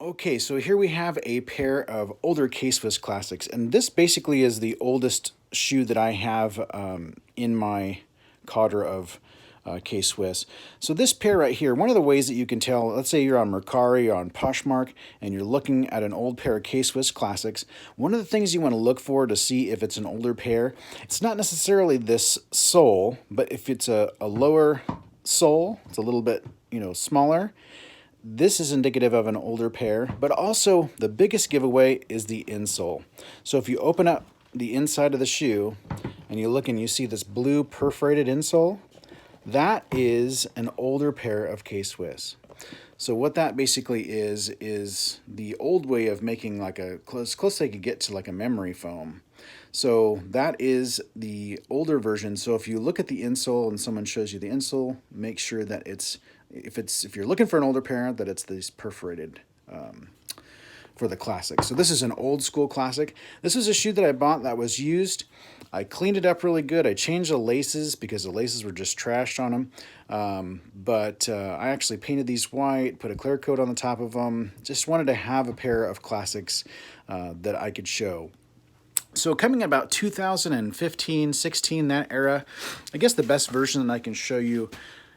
Okay, so here we have a pair of older K-Swiss classics, and this basically is the oldest shoe that I have in my cadre of K-Swiss. So this pair right here, one of the ways that you can tell, let's say you're on Mercari or on Poshmark and you're looking at an old pair of K-Swiss classics, one of the things you want to look for to see if it's an older pair, it's not necessarily this sole, but if it's a lower sole, it's a little bit, smaller, this is indicative of an older pair, but also the biggest giveaway is the insole. So if you open up the inside of the shoe and you look and you see this blue perforated insole, that is an older pair of K-Swiss. So what that basically is the old way of making like a close they could get to like a memory foam. So that is the older version. So if you look at the insole and someone shows you the insole, make sure that if you're looking for an older pair, that it's these perforated for the classic. So this is an old school classic. This is a shoe that I bought that was used. I cleaned it up really good. I changed the laces because the laces were just trashed on them. But I actually painted these white, put a clear coat on the top of them. Just wanted to have a pair of classics that I could show. So coming in about 2015, 16, that era, I guess the best version that I can show you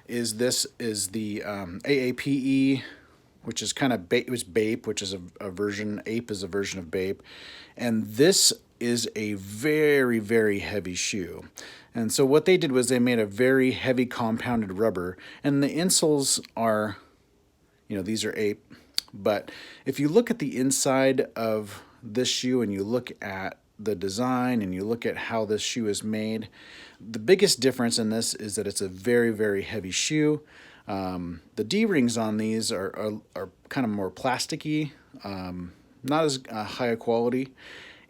is the AAPE, which is kind of it was BAPE, which is a version. APE is a version of BAPE, and this is a very, very heavy shoe. And so what they did was they made a very heavy compounded rubber, and the insoles are, these are APE. But if you look at the inside of this shoe and you look at the design and you look at how this shoe is made, the biggest difference in this is that it's a very, very heavy shoe. The D-rings on these are kind of more plasticky, not as high a quality.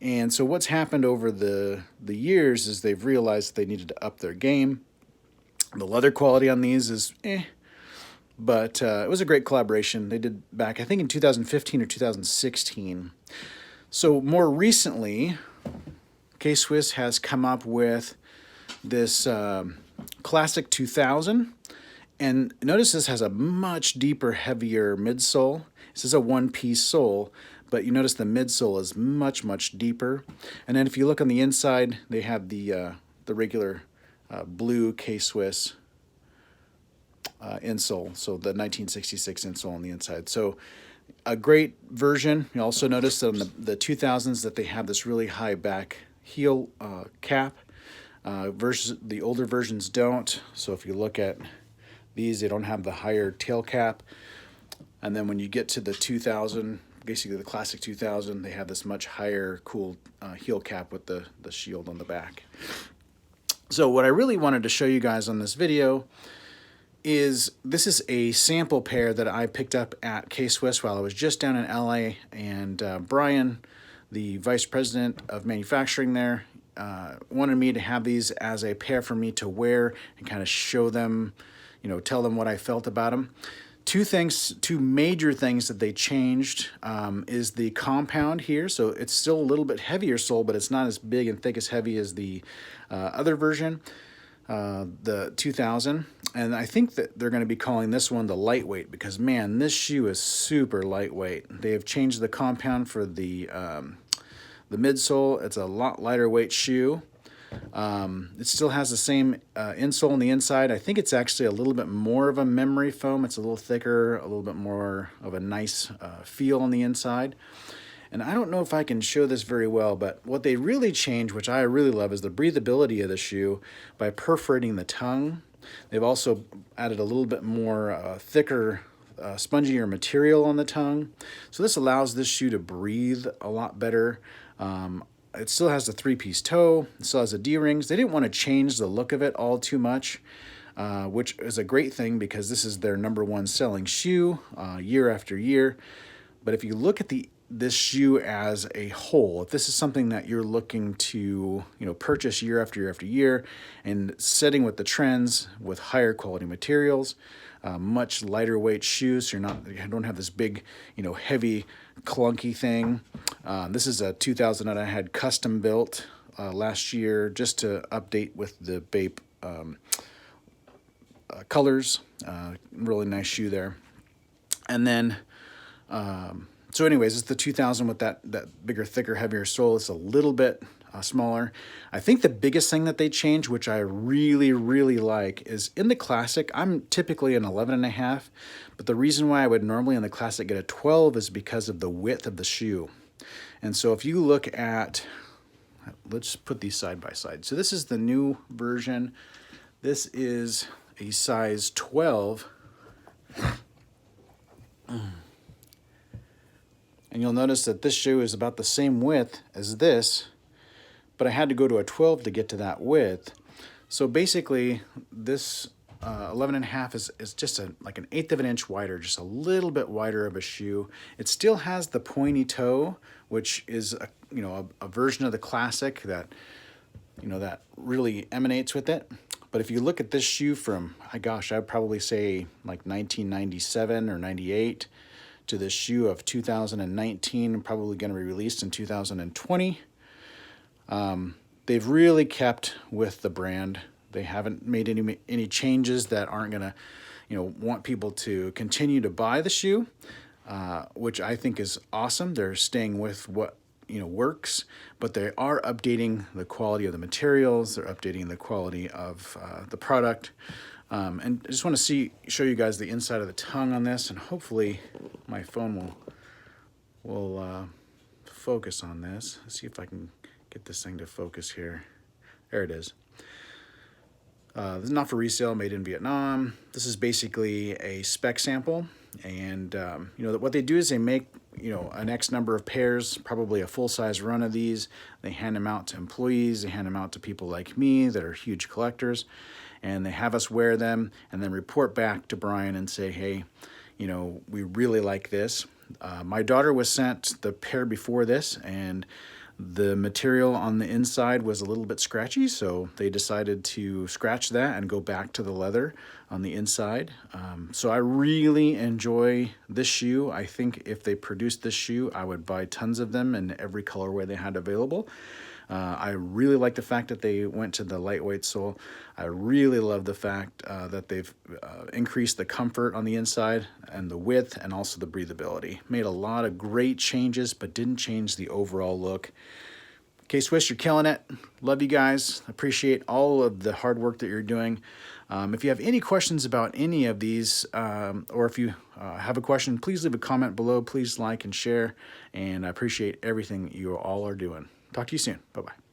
And so what's happened over the years is they've realized that they needed to up their game. The leather quality on these is but it was a great collaboration they did back, I think, in 2015 or 2016. So more recently, K-Swiss has come up with this Classic 2000. And notice this has a much deeper, heavier midsole. This is a one-piece sole, but you notice the midsole is much, much deeper. And then if you look on the inside, they have the regular blue K-Swiss insole, so the 1966 insole on the inside. So a great version. You also notice that on the 2000s that they have this really high back heel cap. Versus the older versions don't. So if you look at these, they don't have the higher tail cap. And then when you get to the 2000, basically the Classic 2000, they have this much higher, cool heel cap with the shield on the back. So what I really wanted to show you guys on this video is this is a sample pair that I picked up at K-Swiss while I was just down in LA, and Brian, the vice president of manufacturing there, wanted me to have these as a pair for me to wear and kind of show them, tell them what I felt about them. Two major things that they changed is the compound here. So it's still a little bit heavier sole, but it's not as big and thick as heavy as the other version, the 2000. And I think that they're going to be calling this one the lightweight because, man, this shoe is super lightweight. They have changed the compound for the midsole. It's a lot lighter weight shoe. It still has the same insole on the inside. I think it's actually a little bit more of a memory foam. It's a little thicker, a little bit more of a nice feel on the inside. And I don't know if I can show this very well, but what they really changed, which I really love, is the breathability of the shoe by perforating the tongue. They've also added a little bit more thicker, spongier material on the tongue. So this allows this shoe to breathe a lot better. It still has the three-piece toe. It still has the D-rings. They didn't want to change the look of it all too much, which is a great thing because this is their #1 selling shoe year after year. But if you look at this shoe as a whole, if this is something that you're looking to purchase year after year after year and setting with the trends with higher quality materials, much lighter weight shoes, so you don't have this big heavy clunky thing. This is a 2000 that I had custom built last year just to update with the BAPE colors. Really nice shoe there. And then So anyways, it's the 2000 with that bigger, thicker, heavier sole. It's a little bit smaller. I think the biggest thing that they changed, which I really, really like, is in the Classic, I'm typically an 11.5, but the reason why I would normally in the Classic get a 12 is because of the width of the shoe. And so if you look at, let's put these side by side. So this is the new version. This is a size 12. And you'll notice that this shoe is about the same width as this, but I had to go to a 12 to get to that width. So basically, this 11.5 is just like an eighth of an inch wider, just a little bit wider of a shoe. It still has the pointy toe, which is a version of the Classic that that really emanates with it. But if you look at this shoe from, gosh, I'd probably say like 1997 or 98 to this shoe of 2019, probably going to be released in 2020. They've really kept with the brand. They haven't made any changes that aren't going to, want people to continue to buy the shoe, which I think is awesome. They're staying with what works, but they are updating the quality of the materials. They're updating the quality of the product. And I just want to show you guys the inside of the tongue on this, and hopefully my phone will focus on this. Let's see if I can get this thing to focus here. There it is. This is not for resale, made in Vietnam. This is basically a spec sample, and what they do is they make an X number of pairs, probably a full-size run of these. They hand them out to employees. They hand them out to people like me that are huge collectors, and they have us wear them and then report back to Brian and say, hey, we really like this. My daughter was sent the pair before this, and the material on the inside was a little bit scratchy, so they decided to scratch that and go back to the leather on the inside. So I really enjoy this shoe. I think if they produced this shoe, I would buy tons of them in every colorway they had available. I really like the fact that they went to the lightweight sole. I really love the fact that they've increased the comfort on the inside and the width and also the breathability. Made a lot of great changes, but didn't change the overall look. K-Swiss, you're killing it. Love you guys. Appreciate all of the hard work that you're doing. If you have any questions about any of these, or if you have a question, please leave a comment below. Please like and share, and I appreciate everything you all are doing. Talk to you soon. Bye-bye.